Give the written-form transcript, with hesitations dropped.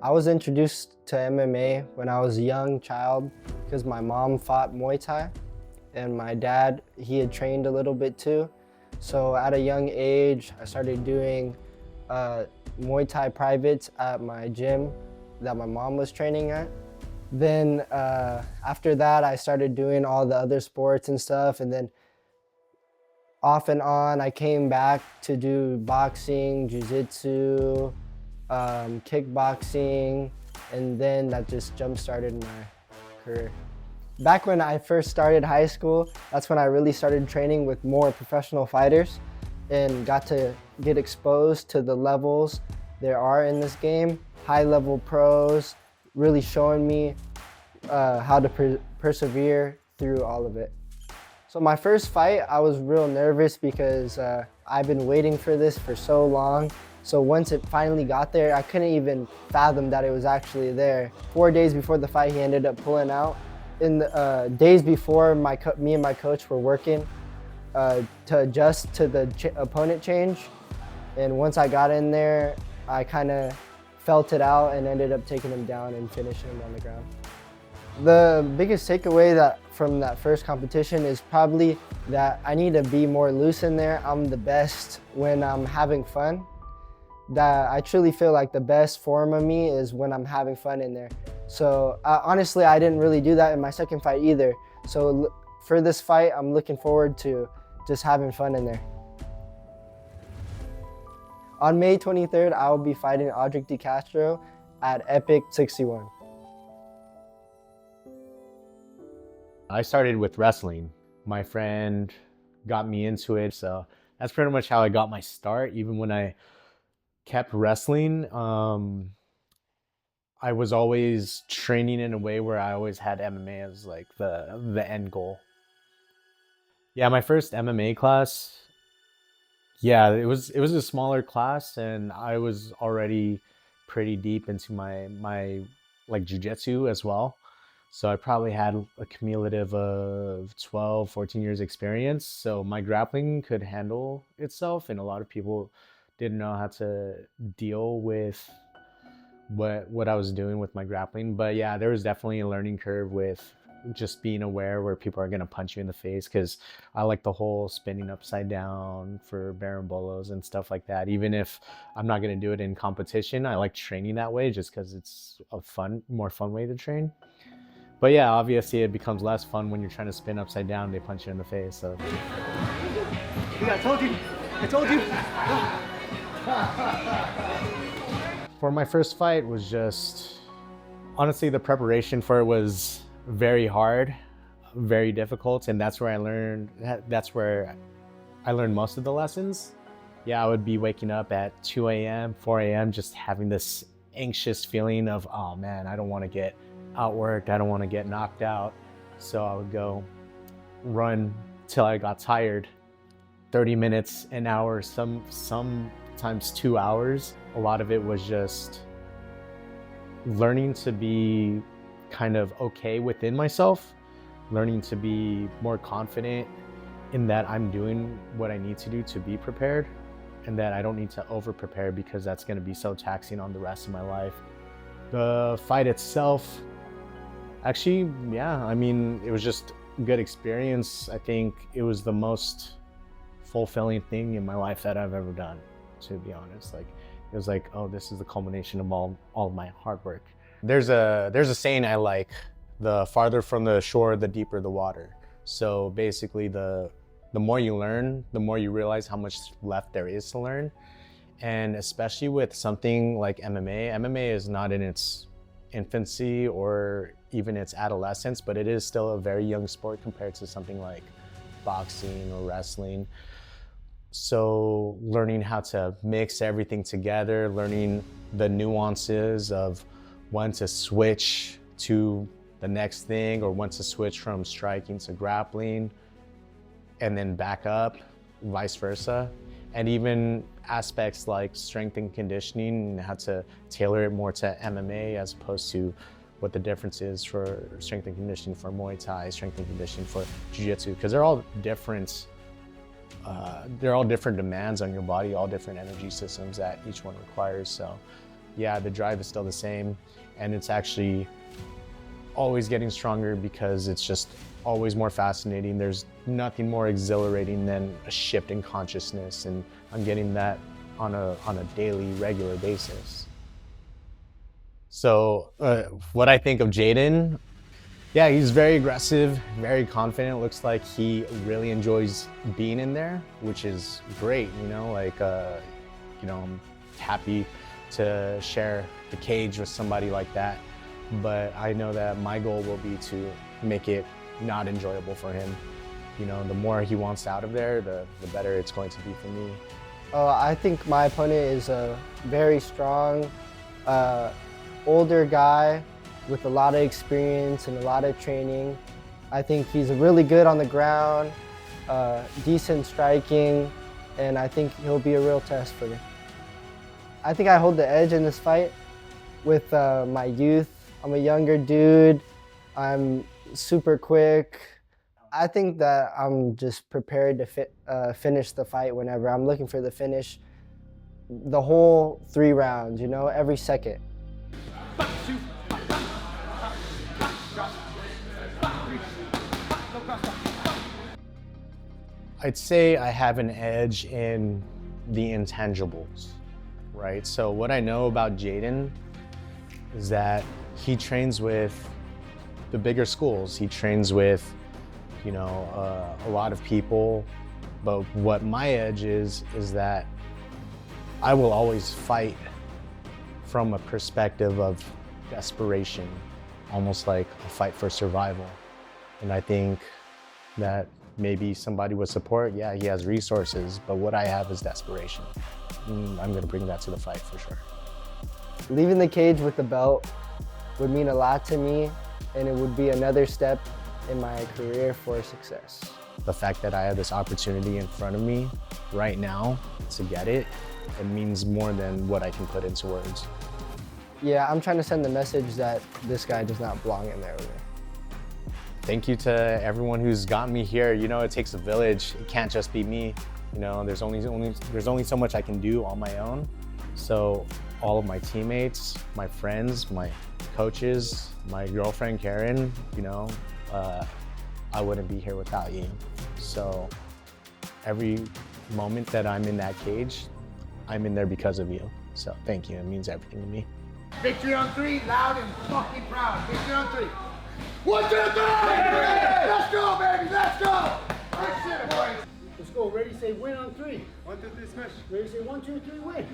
I was introduced to MMA when I was a young child because my mom fought Muay Thai and my dad, he had trained a little bit too. So at a young age, I started doing Muay Thai privates at my gym that my mom was training at. Then after that, I started doing all the other sports and stuff. And then off and on, I came back to do boxing, jiu-jitsu, kickboxing, and then that just jump-started my career. Back when I first started high school, that's when I really started training with more professional fighters and got to get exposed to the levels there are in this game. High-level pros really showing me how to persevere through all of it. So my first fight, I was real nervous because I've been waiting for this for so long. So once it finally got there, I couldn't even fathom that it was actually there. 4 days before the fight, he ended up pulling out. In the days before, me and my coach were working to adjust to the opponent change. And once I got in there, I kind of felt it out and ended up taking him down and finishing him on the ground. The biggest takeaway from that first competition is probably that I need to be more loose in there. I'm the best when I'm having fun. That I truly feel like the best form of me is when I'm having fun in there. So honestly, I didn't really do that in my second fight either. So for this fight, I'm looking forward to just having fun in there. On May 23rd, I will be fighting Audric Castro at Epic 61. I started with wrestling. My friend got me into it, so that's pretty much how I got my start. Even when I kept wrestling, I was always training in a way where I always had MMA as like the end goal. Yeah, my first MMA class, yeah, it was a smaller class, and I was already pretty deep into my like jiu-jitsu as well. So I probably had a cumulative of 12, 14 years experience. So my grappling could handle itself, and a lot of people didn't know how to deal with what I was doing with my grappling. But yeah, there was definitely a learning curve with just being aware where people are gonna punch you in the face, because I like the whole spinning upside down for barambolos and stuff like that. Even if I'm not gonna do it in competition, I like training that way just because it's a more fun way to train. But yeah, obviously it becomes less fun when you're trying to spin upside down, they punch you in the face. So. I told you. For my first fight was just, honestly, the preparation for it was very hard, very difficult. And that's where I learned most of the lessons. Yeah, I would be waking up at 2 a.m., 4 a.m., just having this anxious feeling of, oh man, I don't want to get outworked, I don't want to get knocked out. So I would go run till I got tired. 30 minutes, an hour, sometimes 2 hours. A lot of it was just learning to be kind of okay within myself, learning to be more confident in that I'm doing what I need to do to be prepared, and that I don't need to over prepare because that's going to be so taxing on the rest of my life. The fight itself, actually, yeah, I mean, it was just a good experience. I think it was the most fulfilling thing in my life that I've ever done, to be honest. Like, it was like, oh, this is the culmination of all of my hard work. There's a saying I like: the farther from the shore, the deeper the water. So basically, the more you learn, the more you realize how much left there is to learn. And especially with something like MMA, MMA is not in its infancy or even its adolescence, but it is still a very young sport compared to something like boxing or wrestling. So learning how to mix everything together, learning the nuances of when to switch to the next thing, or when to switch from striking to grappling, and then back up, vice versa. And even aspects like strength and conditioning, and how to tailor it more to MMA as opposed to what the difference is for strength and conditioning for Muay Thai, strength and conditioning for Jiu-Jitsu, because they're all different. They're all different demands on your body, all different energy systems that each one requires. So yeah, the drive is still the same, and it's actually always getting stronger because it's just always more fascinating. There's nothing more exhilarating than a shift in consciousness, and I'm getting that on a daily, regular basis. So what I think of Jaden, yeah, he's very aggressive, very confident. It looks like he really enjoys being in there, which is great, you know, like, you know, I'm happy to share the cage with somebody like that. But I know that my goal will be to make it not enjoyable for him. You know, the more he wants out of there, the better it's going to be for me. I think my opponent is a very strong, older guy with a lot of experience and a lot of training. I think he's really good on the ground, decent striking, and I think he'll be a real test for me. I think I hold the edge in this fight with my youth. I'm a younger dude. I'm super quick. I think that I'm just prepared to finish the fight whenever. I'm looking for the finish the whole 3 rounds, you know, every second. I'd say I have an edge in the intangibles, right? So what I know about Jaden is that he trains with the bigger schools. He trains with, you know, a lot of people. But what my edge is that I will always fight from a perspective of desperation, almost like a fight for survival. And I think that maybe somebody with support, yeah, he has resources, but what I have is desperation. I'm gonna bring that to the fight for sure. Leaving the cage with the belt would mean a lot to me, and it would be another step in my career for success. The fact that I have this opportunity in front of me right now to get it, it means more than what I can put into words. Yeah, I'm trying to send the message that this guy does not belong in there with me. Thank you to everyone who's gotten me here. You know, it takes a village. It can't just be me. You know, there's only so much I can do on my own. So all of my teammates, my friends, my coaches, my girlfriend Karen, you know, I wouldn't be here without you. So every moment that I'm in that cage, I'm in there because of you. So thank you. It means everything to me. Victory on 3, loud and fucking proud. Victory on 3. 1, 2, 3! Let's go, baby, let's go! Good shit, boys. Let's go, ready, say win on 3. 1, 2, 3, smash. Ready, say 1, 2, 3, win.